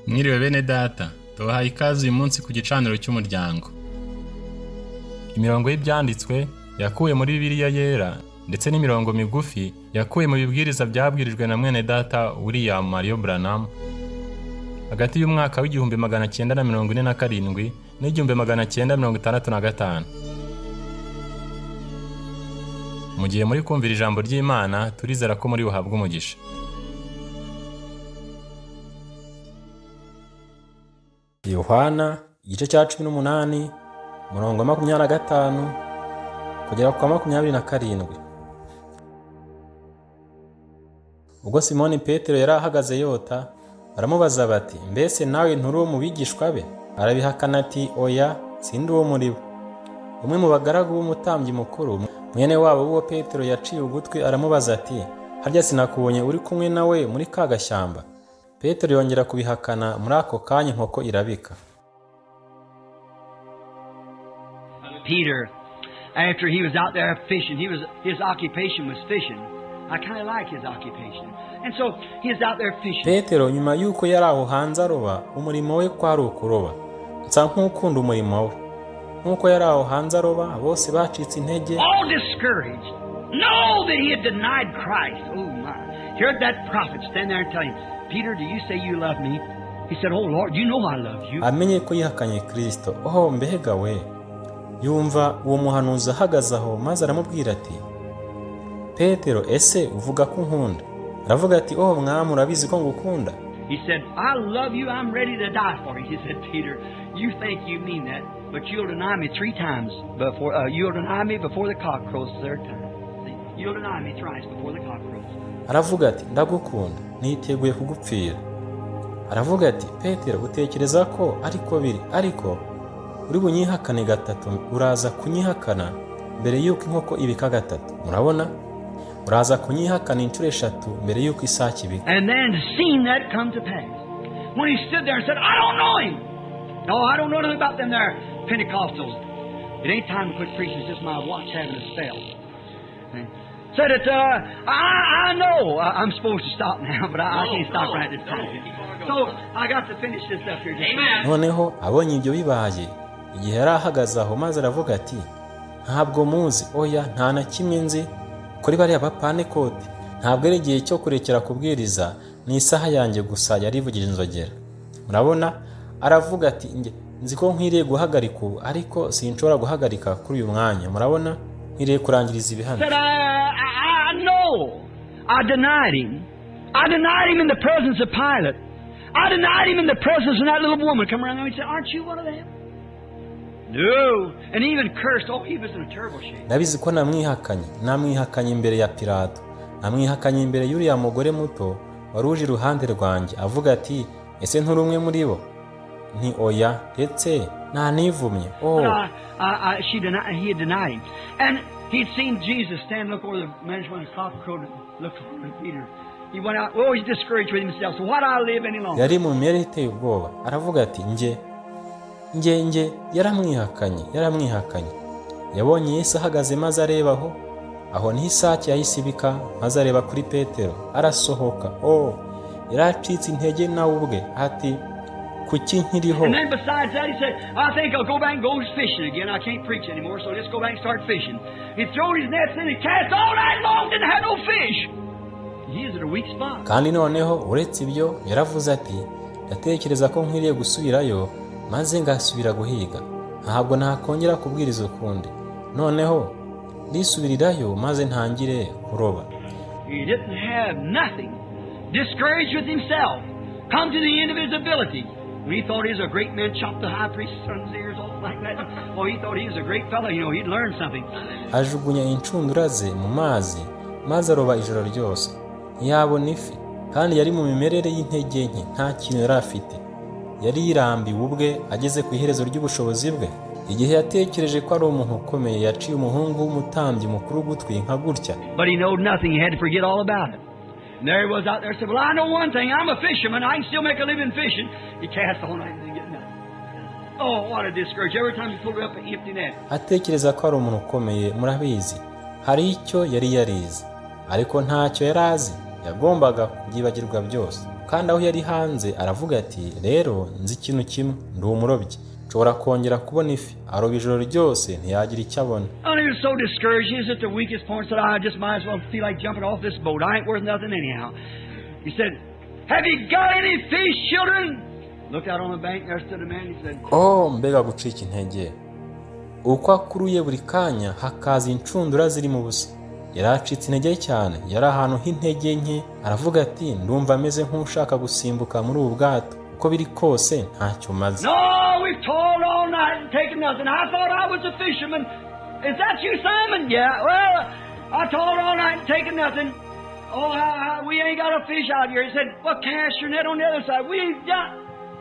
Mwiriwe bene data, tubahaye ikaze uyu munsi ku gicaniro cy'umuryango. Imirongo y'ibyanditswe yakuwe muri Bibiliya yera ndetse n'imirongo migufi yakuwe mu bibwiriza byabwirijwe na mwene data William Marion Branham hagati y'umwaka w'igihumbi 947 n'igihumbi 965. Mu gihe muri kumvira ijambo ry'Imana, turizera ko muri buhabwe umugisha. Yohana igice cya 18 murongo 25 kugera ku 27. Ubwo Simoni Petero yari ahagaze yota, baramubaza bati, mbese nawe nturi uwo mu bigishwa be? Arabihakana ati, oya, sindi uwo muri bo. Umwe mu bagaragu b'umutambyi mukuru, mwene wabo w'uwo Petero yaciye ugutwi, aramubaza ati, harya sinakubonye uri kumwe nawe muri ka gashyamba? Petero yongera kubihakana. Muri ako kanya inkoko irabika. Peter, after he was out there fishing, his occupation was fishing. I kind of like his occupation. And so he was out there fishing. Petero nyuma yuko yari aho hanze aroba, umurimo we kwari ukuroba. Nsa nk'ukunda umurimo we. Nkuko yari aho hanze aroba, bose bacitse intege. All discouraged. Know that he had denied Christ. Oh my. Heard that prophet stand there and tell him, Peter, do you say you love me? He said, oh Lord, you know I love you. Amenye ko yihakanye Kristo. Oh mbega we. Yumva uwo muhanuzi ahagaze aho, maze aramubwira ati, Petero, ese uvuga ko unkunda? Aravuga ati, oh mwami, urabizi ko ngukunda. He said, I love you, I'm ready to die for you. He said, Peter, you think you mean that, but you'll deny me 3 times before you'll deny me before the cock crows the 3rd time. See? You'll deny me thrice before the cock crows. Aravuga ati, ndagukunda, niteguye kugupfira. Aravuga ati, Petero, utekereza ko ariko biri, ariko uri bunyihakane 3, uraza kunyihakana mbere yuko inkoko ibika 3. Murabona? Uraza kunyihakana inshuro 3 mbere yuko isaki ibika. And then seeing that come to pass, when he stood there and said, I don't know him. No, I don't know anything about them there Pentecostals. It ain't time to quit preaching, it's just my watch having a spell. Said that I know I'm supposed to stop now, but I can't stop right this time. So I got to finish this up here. Amen. Noneho abonye ibyo bibaye, igihe yari ahagaze aho, maze aravuga ati, ntabwo muzi, oya, nta na kimwe nzi kuri bari abapantekote. Ntabwo ari igihe cyo kurekera kubwiriza, ni isaha yanjye gusa yarivugije inzogera. Murabona? Aravuga ati, nzi ko nkwiriye guhagarika ubu, ariko sinshobora guhagarika kuri uyu mwanya. Murabona? Nkwiriye kurangiriza ibihano. I denied him. I denied him in the presence of Pilate. I denied him in the presence of that little woman. Come around there and said, aren't you one of them? No. And even cursed. Oh, he was in a terrible shape. Ndabizi ko namwihakanye imbere ya Pilato. Namwihakanye imbere y'uriya mugore muto waruje iruhande rwanjye, avuga ati, ese nturi umwe muri bo? Nti oya, ndetse ntanivumye. Oh. He had denied him. And he'd seen Jesus stand, look over the man when the cock crowed, looked over at Peter. He went out, oh, he's discouraged with himself. So why do I live any longer? Yari mu mibereho iteye ubwoba. Aravuga ati, nge yaramwihakanye. Yabonye Yesu ahagaze, maze arebaho. Aho niho isaki yahise ibika, maze areba kuri Petero. Arasohoka. Oh, yaracitse intege nawe ubwe. Ati, kuki nkiriho? And then besides that, he said, I think I'll go back and go fishing again. I can't preach anymore, so let's go back and start fishing. He threw his nets in and cast all night long, didn't have no fish. He is at a weak spot. Kandi noneho uretse ibyo yaravuze ati, ndatekereza ko nkwiriye gusubirayo, maze ngasubira guhiga. Ntabwo nakongera kubwiriza ukundi. Noneho ndisubirirayo, maze ntangire kuroba. He didn't have nothing. Discouraged with himself. Come to the end of his ability. When he thought he was a great man, chopped the high priest's son's ears off like that. Oh, he thought he was a great fellow, he'd learned something. Ajugunya inshundura ze mu mazi, maze aroba ijoro ryose. Ntiyabona ifi, kandi yari mu mimerere y'intege nke, nta kintu yari afite. Yari yirambiwe ubwe, ageze ku iherezo ry'ubushobozi bwe. Igihe yatekereje ko ari umuntu ukomeye, yaciye umuhungu w'umutambyi mukuru ugutwi nka gutya. But he knowed nothing, he had to forget all about it. And there he was out there, said, well, I know one thing, I'm a fisherman, I can still make a living fishing. He cast all night and didn't get nothing. Oh, what a discouragement. Every time he pulled up an empty net. Atekereza ko ari umuntu ukomeye, murabizi. Hari icyo yari yarize, ariko ntacyo yari azi. Yagombaga kubyibagirwa byose. kandi aho yari hanze aravuga ati rero nzi ikintu kimwe, ndi umurobyi, nshobora kongera kubona ifi. Aroba ijoro ryose ntiyagira icyo abona. And he was so discouraged. He was at the weakest point. Said, I just might as well feel like jumping off this boat. I ain't worth nothing anyhow. He said, have you got any fish, children? Looked out on the bank. There stood a man. He said, mbega gucika intege. Uko akuruye buri kanya hakaza incundura ziri mu busa. Yaracitse intege cyane, yari ahantu h'intege nke. Aravuga ati ndumva ameze nk'ushaka gusimbuka muri ubu bwato, uko biri kose ntacyo maze. no, we've toiled all night and taken nothing. I thought I was a fisherman. Is that you, Simon? Yeah. Well, I toiled all night and taken nothing. Oh, we ain't got a fish out here. He said, well, cast your net on the other side. We've got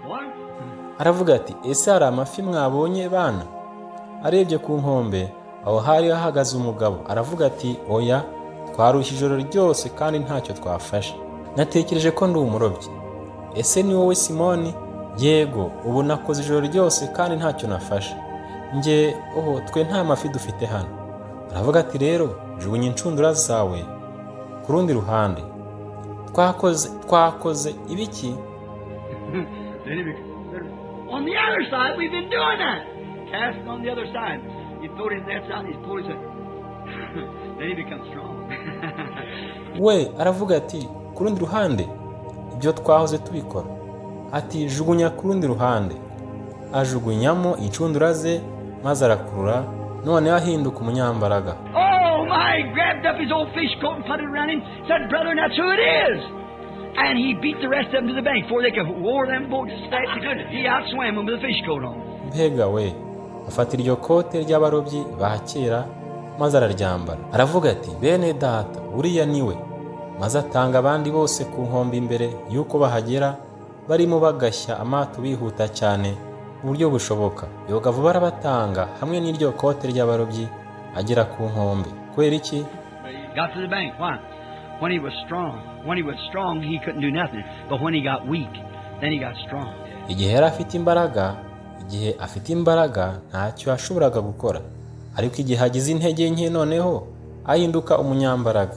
what? Aravuga ati ese hari amafi mwabonye bana? Arebye ku nkombe, aho hari hahagaze umugabo. Aravuga ati oya, twarushye ijoro ryose kandi ntacyo twafashe. Natekereje ko ndi umurobyi. Ese ni wowe Simoni? Yego, ubu nakoze ijoro ryose kandi ntacyo nafashe. Nge twe nta mafi dufite hano. Aravuga ati rero jugunya incundura zawe ku rundi ruhande. Twakoze ibiki? On the other side, we've been doing that. Cast on the other side. He throw his nets out and he's pulled his then he becomes strong. We aravuga ati ku rundi ruhande, ibyo twahoze tubikora. Ati jugunya ku rundi ruhande. Ajugunyamo incundura ze maze arakurura, none ahinduka umunyambaraga. Oh my! Grabbed up his old fish coat and put it around him. Said, brother, that's who it is. And he beat the rest of them to the bank before they could wore them boats as fast as he could. He outswam them with a fish coat on. Mbega we, afata iryo kote ry'abarobyi ba kera maze araryambara. Aravuga ati bene data, uriya niwe. Maze atanga abandi bose ku nkombe imbere yuko bahagera, barimo bagashya amato bihuta cyane mu buryo bushoboka. Yoga vuba arabatanga hamwe n'iryo kote ry'abarobyi agera ku nkombe. Kwera iki? Got to the bank. Why? When he was strong, he couldn't do nothing. But when he got weak, then he got strong. Igihe afite imbaraga ntacyo yashoboraga gukora, ariko igihe agize intege nke noneho ahinduka umunyambaraga.